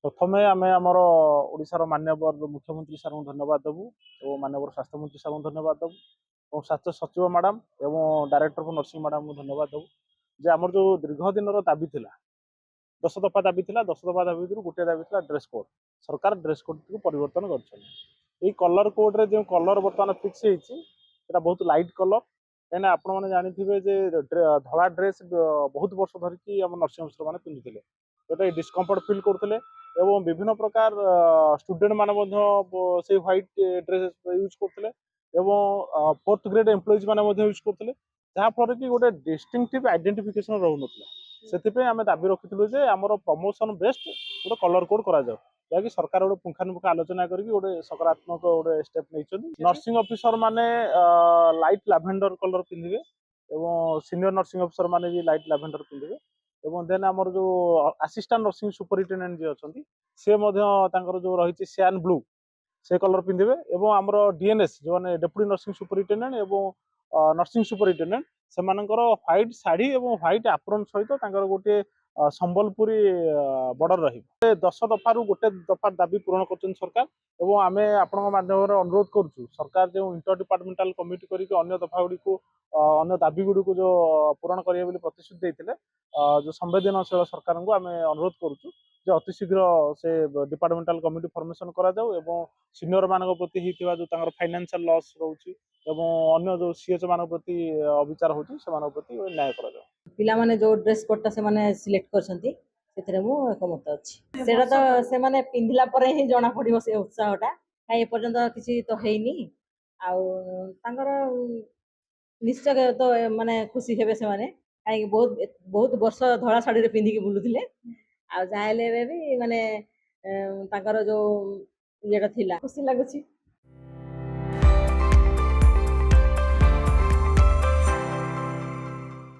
प्रथमे आमे आमर ओडिशार माननीय मुख्यमंत्री सर धन्यवाद देवु और माननीय स्वास्थ्य मंत्री सर धन्यवाद देवु और स्वास्थ्य सचिव मैडम एवं डायरेक्टर ऑफ नर्सिंग मैडम को धन्यवाद देवु जे आमर जो दीर्घ दिन दाबी थिला 10 दफा दाबी थिला 10 दफा दाबी भितर गोटे दाबी थिला ड्रेस कोड सरकार ड्रेस कोड को परिवर्तन कर कलर कोड रे जो कलर बर्तमान फिक्स होती बहुत लाइट कलर कहीं आपण मैंने जानी धला ड्रेस बहुत वर्ष धरिकी आम नर्सिंग अफिसर मैंने पिंधुले जोटा डिस्कम्फर्ट फिल करते एवं विभिन्न प्रकार स्टूडेंट माने से व्हाइट ड्रेस यूज करते एवं फोर्थ ग्रेड एम्प्लॉइज माने यूज करते जहाँफल कि गोटे डिस्टिंक्टिव आइडेंटिफिकेशन रोना से आम दाबी रखी जे आमर प्रमोशन बेस्ट गोटे कलर कोड करा जहाँकि सरकार गोटे पुंखानुपुख आलोचना करके गोटे सकारात्मक गोटे स्टेप नहीं नर्सिंग अफिसर माने लाइट लाभेंडर कलर पिंधे एवं सीनियर नर्सिंग अफिसर माने भी लाइट लाभेंडर पिंधे एवं देन आमर जो असिस्टेंट नर्सिंग सुपरिटेडेंट जी अच्छा सी जो रही सैन ब्लू से कलर पिंधे एवं आमर डीएनएस जो मैंने डेप्यूटी नर्सिंग सुपरिटेडेंट एवं नर्सिंग सुपरिटेडेंट से व्हाइट शाढ़ी और व्हाइट एप्रोन सहित गोटे संबलपुरी बॉर्डर रही 10 दफार गोटे दफा दाबी पूरण कर सरकार एवं आम आपण माध्यम अनुरोध करुँ सरकार जो इंटर डिपार्टमेंटाल कमिटी करके अन्य दफा गुड़ी अन्य दाबी गुड़ी जो पूरण करेंगे प्रतिश्रुति देते जो संवेदनशील सरकार को आम अनुरोध करुँ अतिशीघ्र से डिपार्टमेंटाल कमिटी फॉर्मेशन करा जाऊ एवं सीनियर मान प्रति जो फाइनेंशियल लॉस रोचे अन्य जो सीएच मान प्रति अविचार होती प्रति न्याय करा जाऊ पिला माने जो ड्रेस कोडटा से माने सिलेक्ट करछंती सेथरे मु एकमत अछि सेटा तो से माने पिंधला परे ही जणा पड़िबो से उत्साहटा काई ए पर्यंत किछि तो हेइनी आउ तांगर निश्चय तो माने खुशी हेबे से माने काई बहुत बहुत वर्ष धळा साड़ी रे पिंधी के बुलुथिले आ जाहेले भी माने तांकर जो येटा थिला खुशी लागुछि।